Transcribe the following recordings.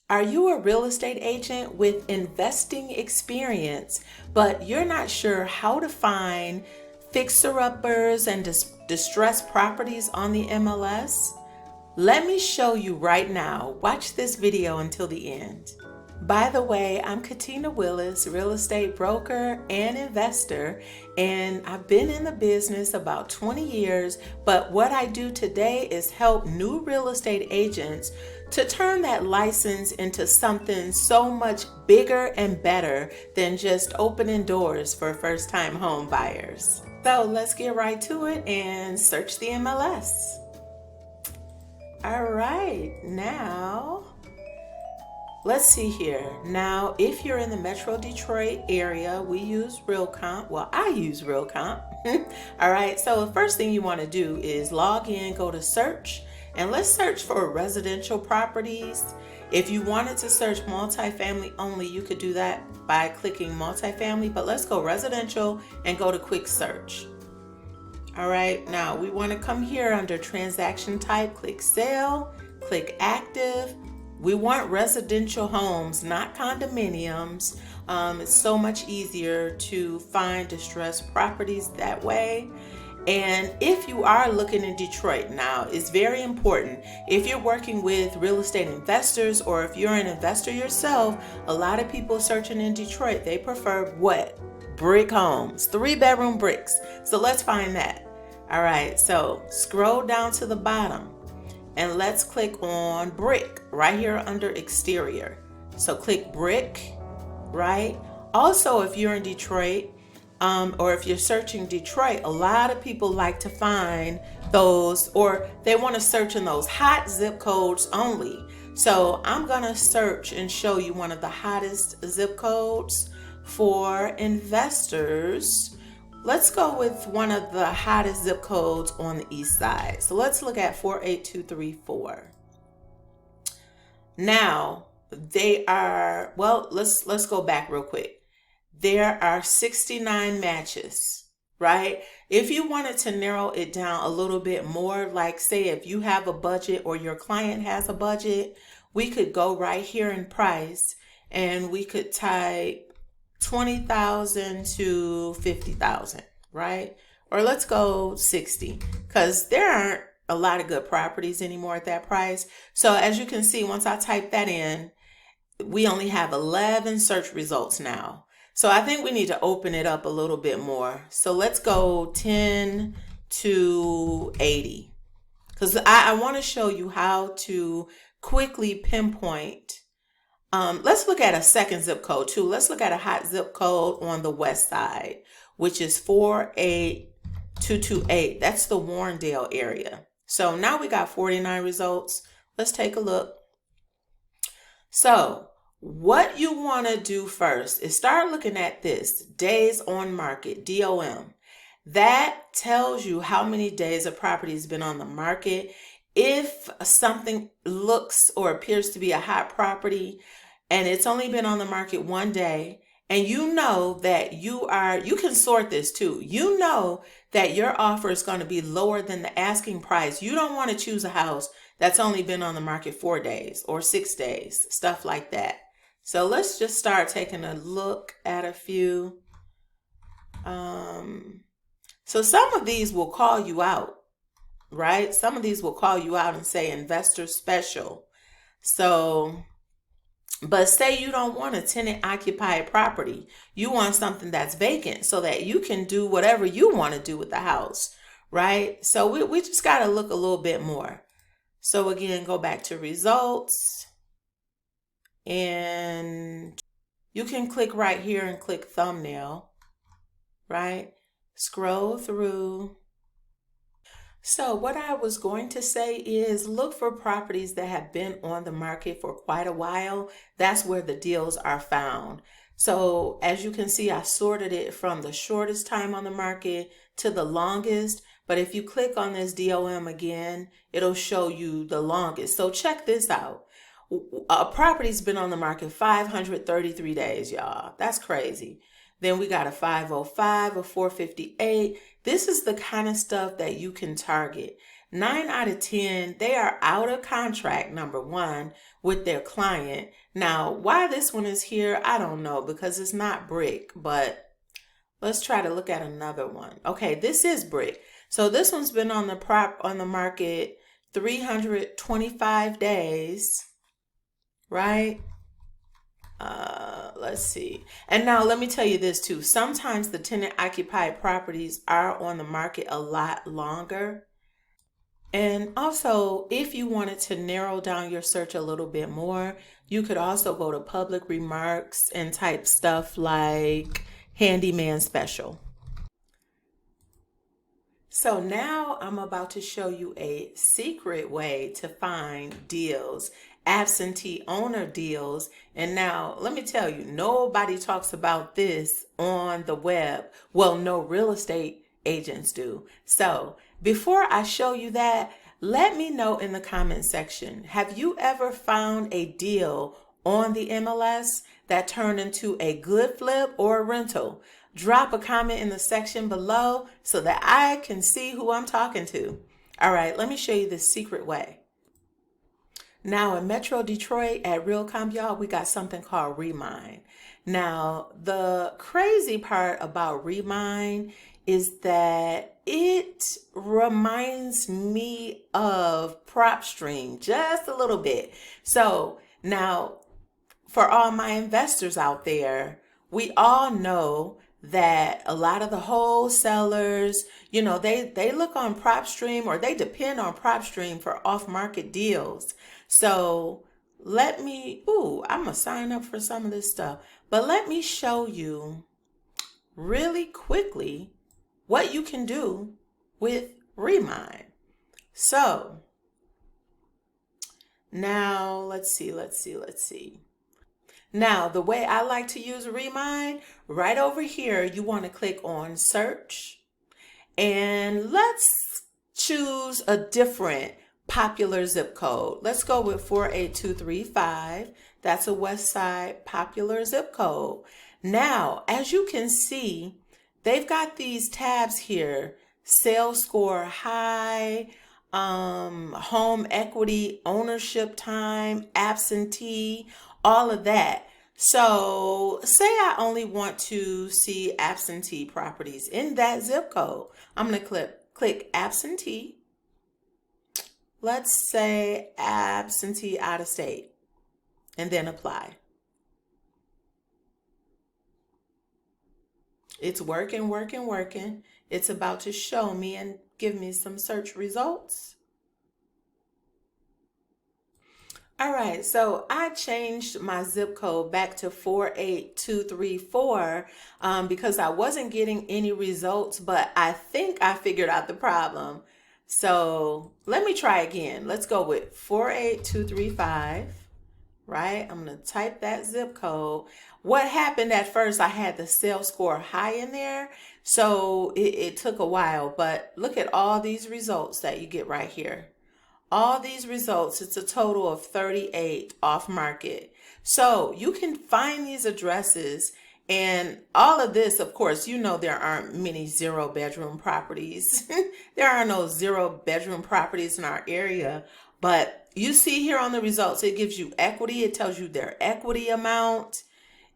Are you a real estate agent with investing experience, but you're not sure how to find fixer-uppers and distressed properties on the MLS? Let me show you right now. Watch this video until the end. By the way, I'm Katina Willis, real estate broker and investor, and I've been in the business about 20 years, but what I do today is help new real estate agents to turn that license into something so much bigger and better than just opening doors for first-time home buyers. So let's get right to it and search the MLS. All right, now let's see here. Now, if you're in the Metro Detroit area, we use RealComp. Well, I use RealComp. All right, so the first thing you want to do is log in, go to search, and let's search for residential properties. If you wanted to search multifamily only, you could do that by clicking multifamily, but let's go residential and go to quick search. All right, now we want to come here under transaction type, click sale, click active. We want residential homes, not condominiums. It's so much easier to find distressed properties that way. And if you are looking in Detroit now, it's very important. If you're working with real estate investors or if you're an investor yourself, a lot of people searching in Detroit, they prefer what? Brick homes, 3-bedroom bricks. So let's find that. All right, so scroll down to the bottom and let's click on brick right here under exterior. So click brick, right? Also, if you're in Detroit, or if you're searching Detroit, a lot of people like to find those, or they want to search in those hot zip codes only. So I'm going to search and show you one of the hottest zip codes for investors. Let's go with one of the hottest zip codes on the east side. So let's look at 48234. Now, they are, well, let's go back real quick. There are 69 matches, right? If you wanted to narrow it down a little bit more, like say if you have a budget or your client has a budget, we could go right here in price and we could type 20,000 to 50,000, right? Or let's go 60, because there aren't a lot of good properties anymore at that price. So as you can see, once I type that in, we only have 11 search results now. So I think we need to open it up a little bit more. So let's go 10 to 80, because I want to show you how to quickly pinpoint. Let's look at a second zip code too. Let's look at a hot zip code on the west side, which is 48228. That's the Warrendale area. So now we got 49 results. Let's take a look. So what you want to do first is start looking at this days on market, DOM. That tells you how many days a property has been on the market. If something looks or appears to be a hot property and it's only been on the market one day, and you know that you can sort this too. You know that your offer is going to be lower than the asking price. You don't want to choose a house that's only been on the market 4 days or 6 days, stuff like that. So let's just start taking a look at a few. So some of these will call you out, right? Some of these will call you out and say investor special. So, but say you don't want a tenant occupied property. You want something that's vacant so that you can do whatever you want to do with the house, right? So we just got to look a little bit more. So again, go back to results. And you can click right here and click thumbnail, right? Scroll through. So what I was going to say is look for properties that have been on the market for quite a while. That's where the deals are found. So as you can see, I sorted it from the shortest time on the market to the longest. But if you click on this DOM again, it'll show you the longest. So check this out. A property's been on the market 533 days, y'all. That's crazy. Then we got a 505, a 458. This is the kind of stuff that you can target. 9 out of 10, they are out of contract, number one, with their client. Now, why this one is here, I don't know, because it's not brick, but let's try to look at another one. Okay, this is brick. So this one's been on the market 325 days, right? Let's see. And now let me tell you this too. Sometimes the tenant occupied properties are on the market a lot longer. And also, if you wanted to narrow down your search a little bit more, you could also go to public remarks and type stuff like handyman special. So now I'm about to show you a secret way to find deals, absentee owner deals. And now let me tell you, nobody talks about this on the web. Well, no real estate agents do. So before I show you that, let me know in the comment section, have you ever found a deal on the MLS that turned into a good flip or a rental? Drop a comment in the section below so that I can see who I'm talking to. All right, let me show you the secret way. Now in Metro Detroit at Realcom, y'all, we got something called Remind. Now, the crazy part about Remind is that it reminds me of PropStream just a little bit. So now, for all my investors out there, we all know that a lot of the wholesalers, they look on PropStream, or they depend on PropStream for off-market deals. So I'm gonna sign up for some of this stuff, but let me show you really quickly what you can do with Remind. So now let's see. Now, the way I like to use Remind, right over here, you want to click on search, and let's choose a different popular zip code. Let's go with 48235. That's a West Side popular zip code. Now, as you can see, they've got these tabs here: sales score high, home equity, ownership time, absentee, all of that. So say I only want to see absentee properties in that zip code. I'm going to click absentee. Let's say absentee out of state, and then apply. It's working. It's about to show me and give me some search results. All right, so I changed my zip code back to 48234 because I wasn't getting any results, but I think I figured out the problem. So let me try again. Let's go with 48235, right? I'm going to type that zip code. What happened at first, I had the sales score high in there, so it took a while, but look at all these results that you get right here. All these results, it's a total of 38 off market. So you can find these addresses, and all of this, of course, there aren't many 0-bedroom properties. There are no 0-bedroom properties in our area, but you see here on the results, it gives you equity. It tells you their equity amount.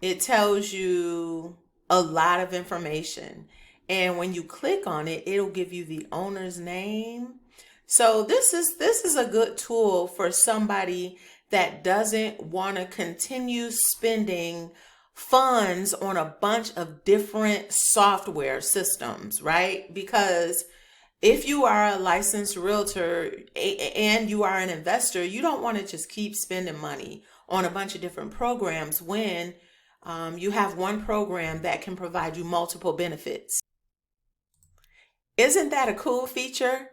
It tells you a lot of information. And when you click on it, it'll give you the owner's name. So this is a good tool for somebody that doesn't want to continue spending funds on a bunch of different software systems, right? Because if you are a licensed realtor and you are an investor, you don't want to just keep spending money on a bunch of different programs when you have one program that can provide you multiple benefits. Isn't that a cool feature?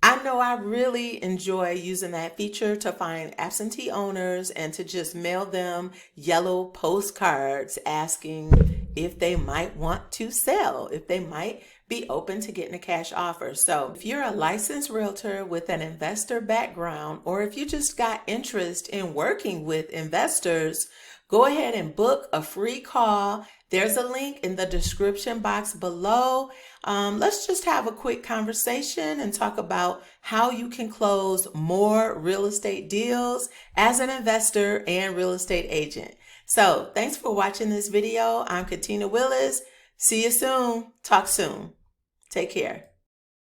I know I really enjoy using that feature to find absentee owners and to just mail them yellow postcards asking if they might want to sell, if they might be open to getting a cash offer. So if you're a licensed realtor with an investor background, or if you just got interest in working with investors, go ahead and book a free call. There's a link in the description box below. Let's just have a quick conversation and talk about how you can close more real estate deals as an investor and real estate agent. So thanks for watching this video. I'm Katina Willis. See you soon. Talk soon. Take care.